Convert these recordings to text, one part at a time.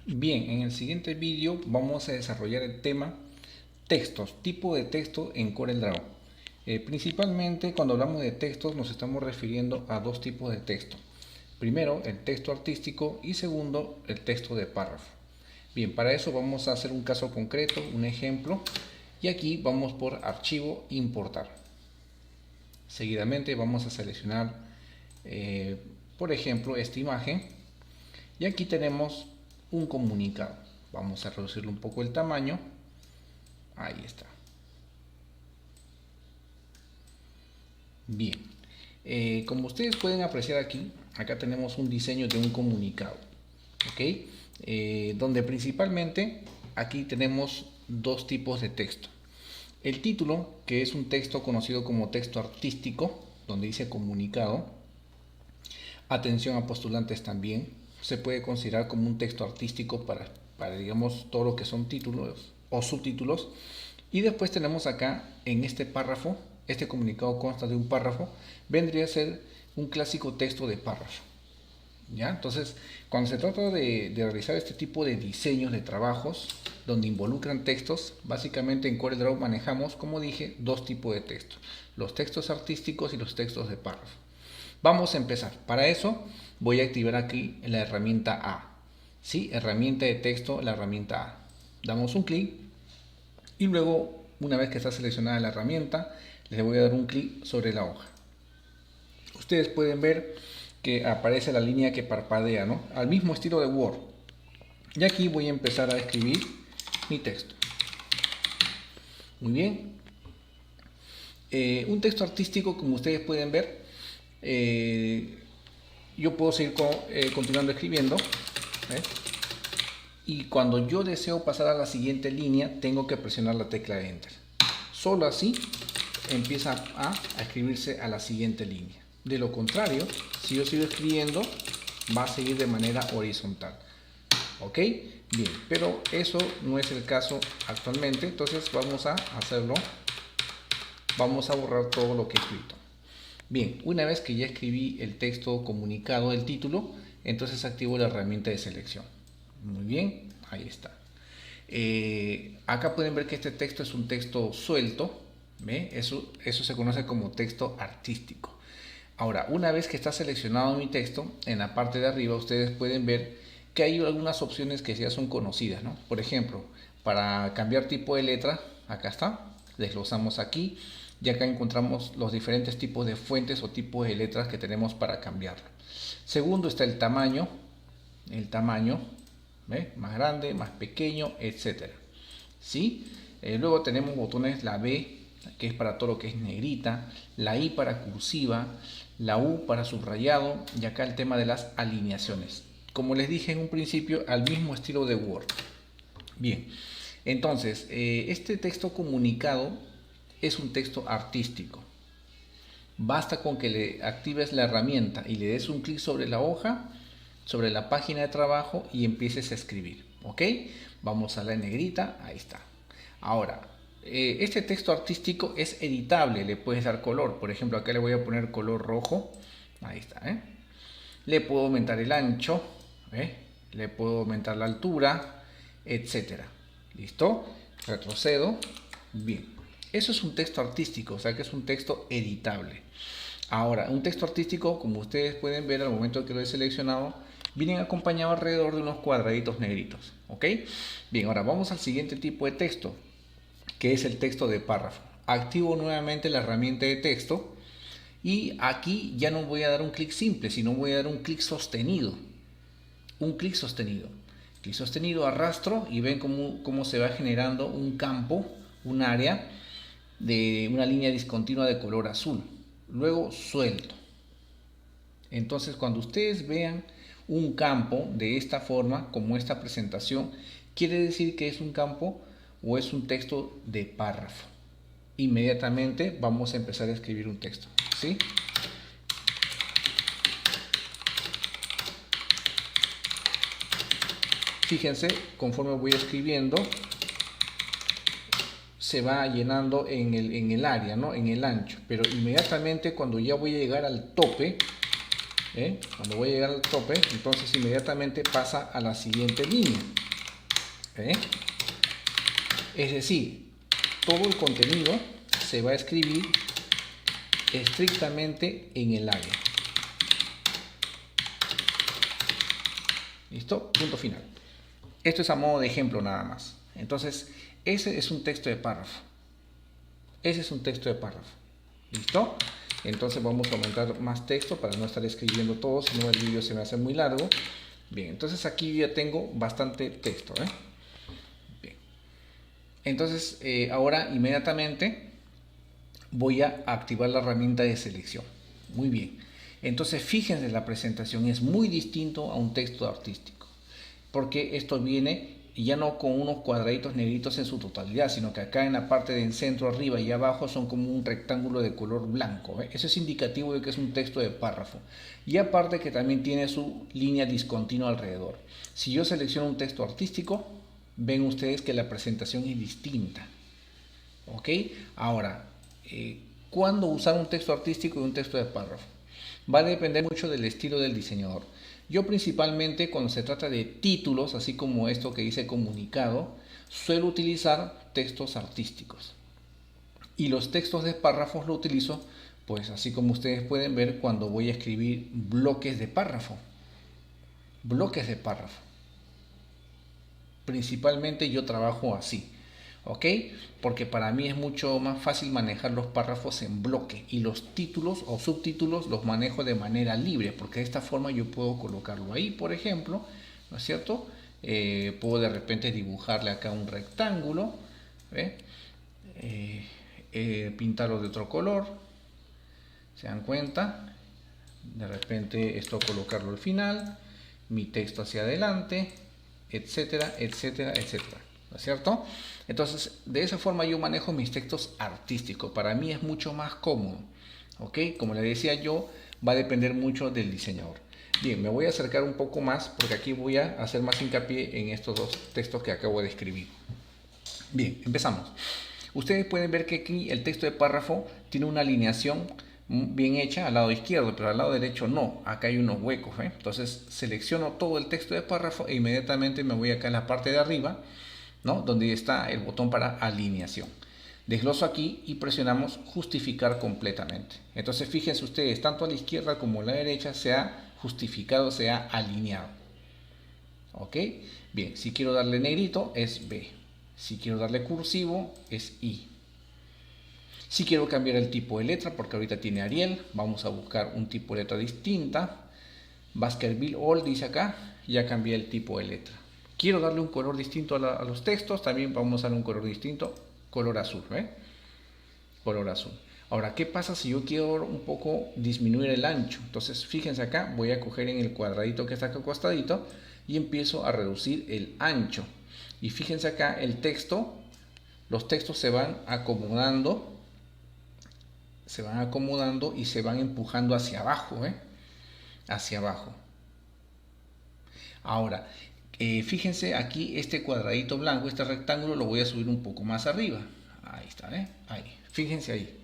Bien, en el siguiente vídeo vamos a desarrollar el tema textos, tipo de texto en CorelDRAW. Principalmente cuando hablamos de textos nos estamos refiriendo a dos tipos de texto. Primero, el texto artístico y segundo, el texto de párrafo. Bien, para eso vamos a hacer un caso concreto, un ejemplo, y aquí vamos por archivo, importar. Seguidamente vamos a seleccionar, por ejemplo, esta imagen y aquí tenemos un comunicado. Vamos a reducirle un poco el tamaño. Ahí está. Bien. Como ustedes pueden apreciar aquí, acá tenemos un diseño de un comunicado. ¿Ok? Donde principalmente aquí tenemos dos tipos de texto. El título, que es un texto conocido como texto artístico, donde dice comunicado. Atención a postulantes también. Se puede considerar como un texto artístico para digamos, todo lo que son títulos o subtítulos. Y después tenemos acá, en este párrafo, este comunicado consta de un párrafo, vendría a ser un clásico texto de párrafo. ¿Ya? Entonces, cuando se trata de realizar este tipo de diseños de trabajos donde involucran textos, básicamente en CorelDRAW manejamos, como dije, dos tipos de textos: los textos artísticos y los textos de párrafo. Vamos a empezar. Para eso voy a activar aquí la herramienta A. ¿Sí? Herramienta de texto, la herramienta A. Damos un clic y luego, una vez que está seleccionada la herramienta, les voy a dar un clic sobre la hoja. Ustedes pueden ver que aparece la línea que parpadea, ¿no? Al mismo estilo de Word. Y aquí voy a empezar a escribir mi texto. Muy bien. Un texto artístico, como ustedes pueden ver, yo puedo seguir continuando escribiendo. Y cuando yo deseo pasar a la siguiente línea, tengo que presionar la tecla de Enter. Solo así empieza a escribirse a la siguiente línea. De lo contrario, si yo sigo escribiendo, va a seguir de manera horizontal. ¿Ok? Bien, pero eso no es el caso actualmente, entonces vamos a hacerlo. Vamos a borrar todo lo que he escrito. Bien, una vez que ya escribí el texto comunicado del título, entonces activo la herramienta de selección. Muy bien, ahí está. Acá pueden ver que este texto es un texto suelto. ¿Ve? Eso se conoce como texto artístico. Ahora, una vez que está seleccionado mi texto, en la parte de arriba ustedes pueden ver que hay algunas opciones que ya son conocidas, ¿no? Por ejemplo, para cambiar tipo de letra, acá está, desglosamos aquí y acá encontramos los diferentes tipos de fuentes o tipos de letras que tenemos para cambiarlo. Segundo está el tamaño, ¿ve? Más grande, más pequeño, etcétera. ¿Sí? Luego tenemos botones, la B, que es para todo lo que es negrita, la I para cursiva, la U para subrayado y acá el tema de las alineaciones. Como les dije en un principio, al mismo estilo de Word. Bien, entonces, este texto comunicado es un texto artístico. Basta con que le actives la herramienta y le des un clic sobre la hoja, sobre la página de trabajo y empieces a escribir. ¿Ok? Vamos a la negrita, ahí está. Ahora, este texto artístico es editable, le puedes dar color. Por ejemplo, acá le voy a poner color rojo. Ahí está. Le puedo aumentar el ancho, le puedo aumentar la altura, etcétera. ¿Listo? Retrocedo. Bien. Eso es un texto artístico, o sea que es un texto editable. Ahora, un texto artístico, como ustedes pueden ver al momento que lo he seleccionado, vienen acompañados alrededor de unos cuadraditos negritos. ¿Ok? Bien, ahora vamos al siguiente tipo de texto, que es el texto de párrafo. Activo nuevamente la herramienta de texto y aquí ya no voy a dar un clic simple, sino voy a dar un clic sostenido. Un clic sostenido. Clic sostenido, arrastro y ven cómo se va generando un campo, un área de una línea discontinua de color azul. Luego suelto. Entonces cuando ustedes vean un campo de esta forma, como esta presentación, quiere decir que es un campo o es un texto de párrafo. Inmediatamente vamos a empezar a escribir un texto, ¿sí? Fíjense, conforme voy escribiendo, se va llenando en el área, ¿no? En el ancho. Pero inmediatamente cuando ya voy a llegar al tope, Cuando voy a llegar al tope, entonces inmediatamente pasa a la siguiente línea. Es decir, todo el contenido se va a escribir estrictamente en el área. ¿Listo? Punto final. Esto es a modo de ejemplo nada más. Entonces, ese es un texto de párrafo. Ese es un texto de párrafo. ¿Listo? Entonces vamos a aumentar más texto para no estar escribiendo todo, si no el vídeo se me hace muy largo. Bien, entonces aquí ya tengo bastante texto. Bien. Entonces, ahora inmediatamente voy a activar la herramienta de selección. Muy bien. Entonces, fíjense, la presentación es muy distinto a un texto artístico, porque esto viene ya no con unos cuadraditos negritos en su totalidad, sino que acá en la parte de en centro, arriba y abajo son como un rectángulo de color blanco. Eso es indicativo de que es un texto de párrafo. Y aparte que también tiene su línea discontinua alrededor. Si yo selecciono un texto artístico, ven ustedes que la presentación es distinta. ¿Ok? Ahora, ¿cuándo usar un texto artístico y un texto de párrafo? Va a depender mucho del estilo del diseñador. Yo principalmente cuando se trata de títulos, así como esto que dice comunicado, suelo utilizar textos artísticos. Y los textos de párrafos lo utilizo, pues así como ustedes pueden ver, cuando voy a escribir bloques de párrafo. Bloques de párrafo. Principalmente yo trabajo así. ¿Ok? Porque para mí es mucho más fácil manejar los párrafos en bloque y los títulos o subtítulos los manejo de manera libre, porque de esta forma yo puedo colocarlo ahí, por ejemplo, ¿no es cierto? Puedo de repente dibujarle acá un rectángulo, pintarlo de otro color, ¿se dan cuenta? De repente esto colocarlo al final, mi texto hacia adelante, etcétera, etcétera, etcétera. ¿No es cierto? Entonces, de esa forma yo manejo mis textos artísticos. Para mí es mucho más cómodo. ¿Ok? Como le decía yo, va a depender mucho del diseñador. Bien, me voy a acercar un poco más porque aquí voy a hacer más hincapié en estos dos textos que acabo de escribir. Bien, empezamos. Ustedes pueden ver que aquí el texto de párrafo tiene una alineación bien hecha al lado izquierdo, pero al lado derecho no. Acá hay unos huecos. Entonces selecciono todo el texto de párrafo e inmediatamente me voy acá en la parte de arriba, ¿no? Donde está el botón para alineación. Desgloso aquí y presionamos justificar completamente. Entonces fíjense ustedes, tanto a la izquierda como a la derecha se ha justificado, se ha alineado. ¿Ok? Bien, si quiero darle negrito es B. Si quiero darle cursivo es I. Si quiero cambiar el tipo de letra, porque ahorita tiene Arial, vamos a buscar un tipo de letra distinta. Baskerville All dice acá, ya cambié el tipo de letra. Quiero darle un color distinto a los textos, también vamos a darle un color distinto, color azul, color azul. Ahora, ¿qué pasa si yo quiero un poco disminuir el ancho? Entonces, fíjense acá, voy a coger en el cuadradito que está acá acostadito y empiezo a reducir el ancho. Y fíjense acá, el texto, los textos se van acomodando y se van empujando hacia abajo, hacia abajo. Ahora, fíjense aquí este cuadradito blanco, este rectángulo lo voy a subir un poco más arriba. Ahí está, ahí. Fíjense ahí.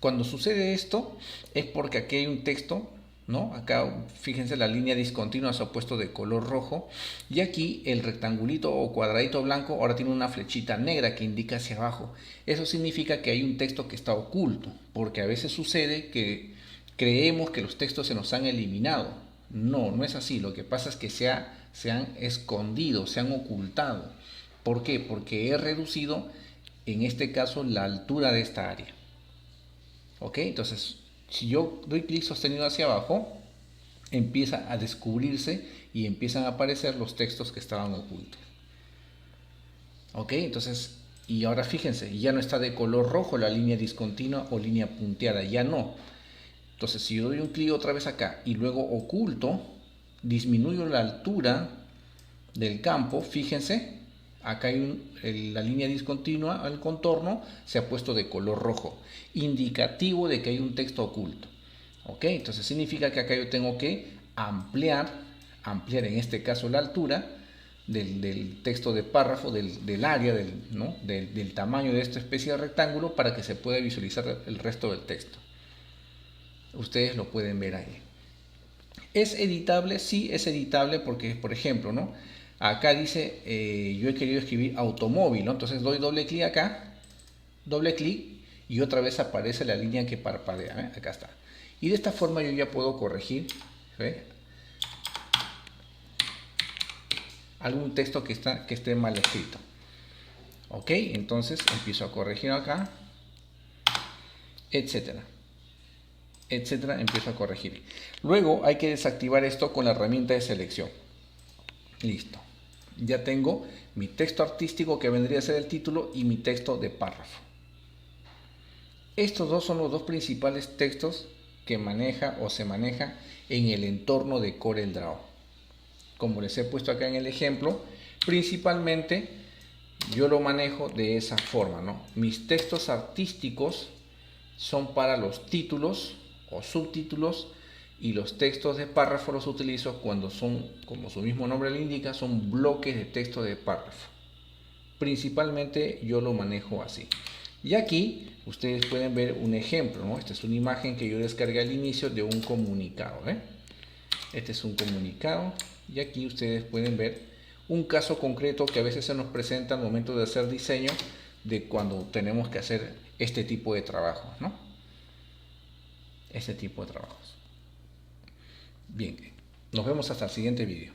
Cuando sucede esto es porque aquí hay un texto, ¿no? Acá fíjense la línea discontinua se ha puesto de color rojo y aquí el rectangulito o cuadradito blanco ahora tiene una flechita negra que indica hacia abajo. Eso significa que hay un texto que está oculto, porque a veces sucede que creemos que los textos se nos han eliminado. No, no es así. Lo que pasa es que se han escondido, se han ocultado. ¿Por qué? Porque he reducido, en este caso, la altura de esta área. ¿Ok? Entonces, si yo doy clic sostenido hacia abajo, empieza a descubrirse y empiezan a aparecer los textos que estaban ocultos. ¿Ok? Entonces, y ahora fíjense, ya no está de color rojo la línea discontinua o línea punteada, ya no. Entonces, si yo doy un clic otra vez acá y luego oculto, disminuyo la altura del campo, fíjense, acá hay la línea discontinua, el contorno se ha puesto de color rojo, indicativo de que hay un texto oculto. ¿Ok? Entonces significa que acá yo tengo que ampliar en este caso la altura del texto de párrafo, del área, del tamaño de esta especie de rectángulo para que se pueda visualizar el resto del texto. Ustedes lo pueden ver ahí. ¿Es editable? Sí, es editable porque, por ejemplo, ¿no? Acá dice, yo he querido escribir automóvil, ¿no? Entonces doy doble clic acá, doble clic y otra vez aparece la línea que parpadea, ¿eh? Acá está. Y de esta forma yo ya puedo corregir, ¿ve? Algún texto que esté mal escrito. Ok, entonces empiezo a corregir acá, etcétera, etcétera, empiezo a corregir. Luego hay que desactivar esto con la herramienta de selección. Listo. Ya tengo mi texto artístico que vendría a ser el título y mi texto de párrafo. Estos dos son los dos principales textos que maneja o se maneja en el entorno de CorelDRAW. Como les he puesto acá en el ejemplo, principalmente yo lo manejo de esa forma, ¿no? Mis textos artísticos son para los títulos o subtítulos y los textos de párrafo los utilizo cuando son, como su mismo nombre le indica, son bloques de texto de párrafo. Principalmente yo lo manejo así. Y aquí ustedes pueden ver un ejemplo, ¿no? Esta es una imagen que yo descargué al inicio de un comunicado, ¿eh? Este es un comunicado y aquí ustedes pueden ver un caso concreto que a veces se nos presenta al momento de hacer diseño de cuando tenemos que hacer este tipo de trabajos, ¿no? Este tipo de trabajos. Bien, nos vemos hasta el siguiente vídeo.